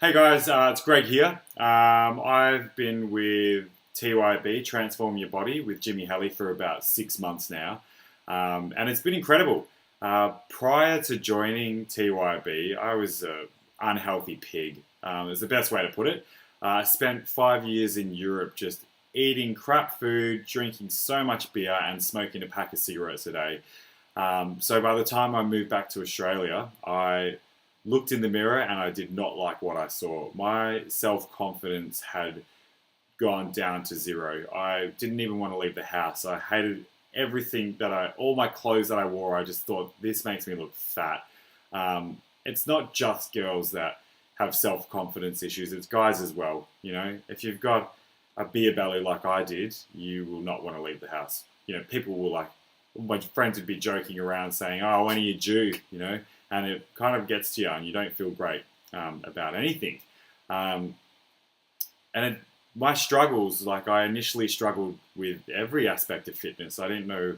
Hey guys, it's Greg here. I've been with TYB, Transform Your Body, with Jimmy Halley for about 6 months now, and it's been incredible. Prior to joining TYB, I was an unhealthy pig. Is the best way to put it. I spent 5 years in Europe just eating crap food, drinking so much beer, and smoking a pack of cigarettes a day. So by the time I moved back to Australia, I looked in the mirror and I did not like what I saw. My self confidence had gone down to zero. I didn't even want to leave the house. I hated everything all my clothes that I wore. I just thought this makes me look fat. It's not just girls that have self confidence issues, it's guys as well. If you've got a beer belly like I did, you will not want to leave the house. People will my friends would be joking around saying, "Oh, when are you due?" And it kind of gets to you, and you don't feel great about anything. Um, and my struggles, I initially struggled with every aspect of fitness. I didn't know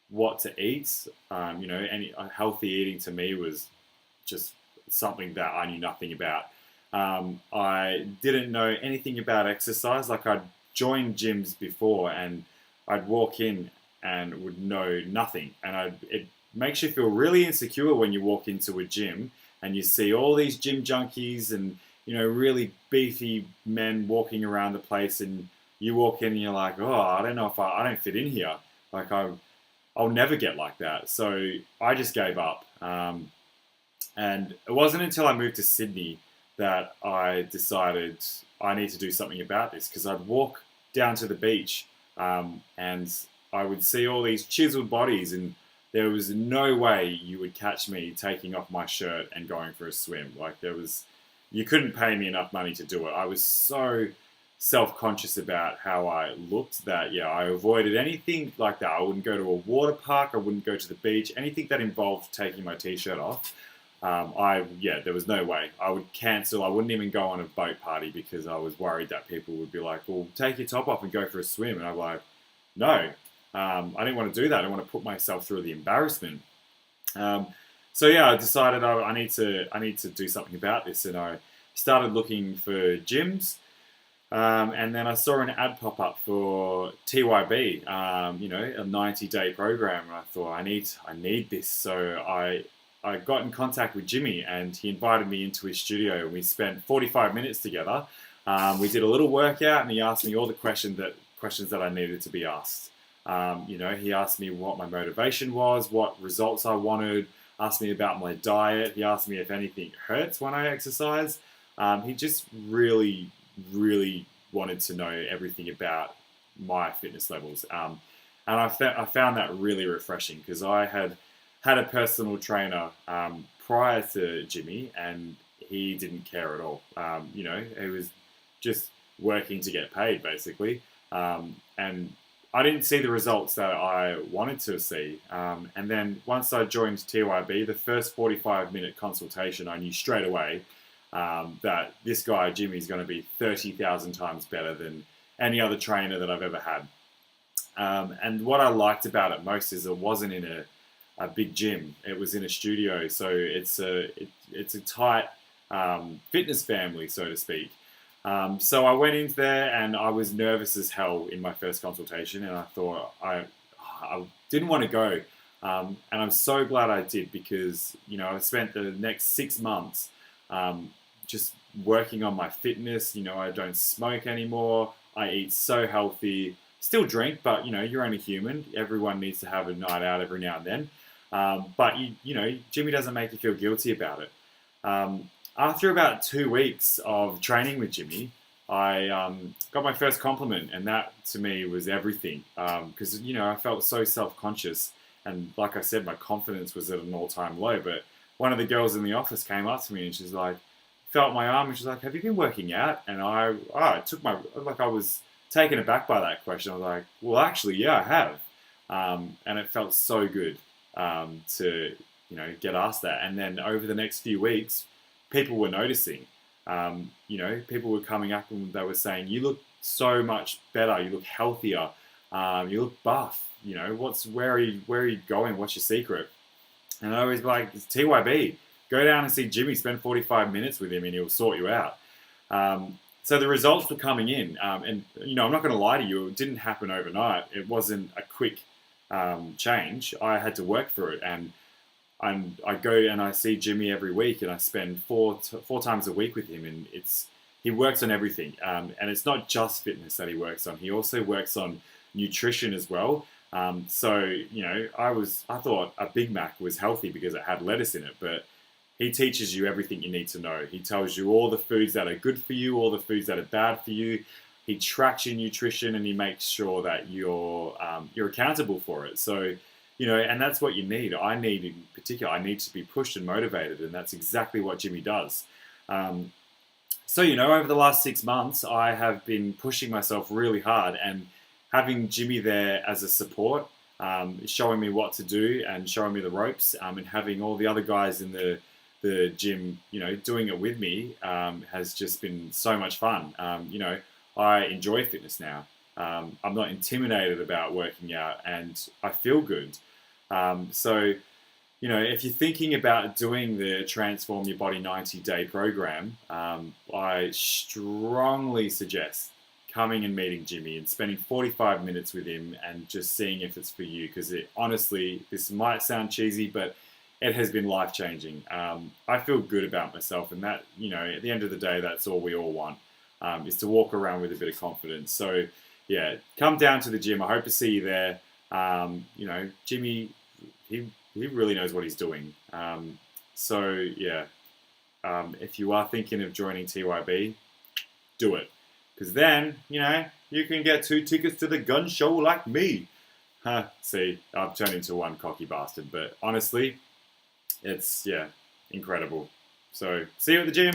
what to eat. Any healthy eating to me was just something that I knew nothing about. I didn't know anything about exercise. I'd joined gyms before, and I'd walk in and would know nothing. And it makes you feel really insecure when you walk into a gym and you see all these gym junkies and really beefy men walking around the place, and you walk in and you're like, oh, I don't know if I don't fit in here. I'll never get like that. So I just gave up. And it wasn't until I moved to Sydney that I decided I need to do something about this, because I'd walk down to the beach and I would see all these chiseled bodies, and there was no way you would catch me taking off my shirt and going for a swim. You couldn't pay me enough money to do it. I was so self-conscious about how I looked that, I avoided anything like that. I wouldn't go to a water park. I wouldn't go to the beach. Anything that involved taking my t-shirt off. There was no way. I would cancel. I wouldn't even go on a boat party because I was worried that people would be like, well, take your top off and go for a swim. And I'm like, no, I didn't want to do that. I didn't want to put myself through the embarrassment. I decided I need to do something about this, and I started looking for gyms. And then I saw an ad pop up for TYB, a 90-day program, and I thought I need this. So I got in contact with Jimmy, and he invited me into his studio, and we spent 45 minutes together. We did a little workout, and he asked me all the questions that I needed to be asked. He asked me what my motivation was, what results I wanted, asked me about my diet. He asked me if anything hurts when I exercise. He just really, really wanted to know everything about my fitness levels. And I found that really refreshing, because I had a personal trainer prior to Jimmy, and he didn't care at all. He was just working to get paid, basically. And I didn't see the results that I wanted to see. And then once I joined TYB, the first 45-minute consultation, I knew straight away that this guy, Jimmy, is going to be 30,000 times better than any other trainer that I've ever had. And what I liked about it most is it wasn't in a big gym. It was in a studio. So it's a tight fitness family, so to speak. So I went in there and I was nervous as hell in my first consultation, and I thought I didn't want to go. And I'm so glad I did, because I spent the next 6 months just working on my fitness. I don't smoke anymore. I eat so healthy. Still drink, but you're only human. Everyone needs to have a night out every now and then. But Jimmy doesn't make you feel guilty about it. After about 2 weeks of training with Jimmy, I got my first compliment, and that to me was everything. Because I felt so self-conscious, and like I said, my confidence was at an all-time low. But one of the girls in the office came up to me, and she's like, felt my arm, and she's like, "Have you been working out?" And I was taken aback by that question. I was like, "Well, actually, yeah, I have." And it felt so good to get asked that. And then over the next few weeks, people were noticing. People were coming up and they were saying, "You look so much better. You look healthier. You look buff. Where are you going? What's your secret?" And I was like, "It's TYB. Go down and see Jimmy, spend 45 minutes with him, and he'll sort you out. So the results were coming in, and I'm not going to lie to you, it didn't happen overnight. It wasn't a quick change. I had to work for it, and I go and I see Jimmy every week, and I spend four times a week with him, and he works on everything, and it's not just fitness that he works on. He also works on nutrition as well. So I thought a Big Mac was healthy because it had lettuce in it, but he teaches you everything you need to know. He tells you all the foods that are good for you, all the foods that are bad for you. He tracks your nutrition, and he makes sure that you're accountable for it. So, and that's what you need. In particular, I need to be pushed and motivated, and that's exactly what Jimmy does. So, over the last 6 months, I have been pushing myself really hard, and having Jimmy there as a support, showing me what to do and showing me the ropes, and having all the other guys in the gym, doing it with me, has just been so much fun. I enjoy fitness now. I'm not intimidated about working out, and I feel good. So, if you're thinking about doing the Transform Your Body 90-day program, I strongly suggest coming and meeting Jimmy and spending 45 minutes with him and just seeing if it's for you. Because honestly, this might sound cheesy, but it has been life-changing. I feel good about myself, and that, at the end of the day, that's all we all want, is to walk around with a bit of confidence. So, yeah, come down to the gym. I hope to see you there. Jimmy, he really knows what he's doing. So, yeah, if you are thinking of joining TYB, do it. Because then, you can get 2 tickets to the gun show like me. See, I've turned into one cocky bastard. But honestly, it's, incredible. So, see you at the gym.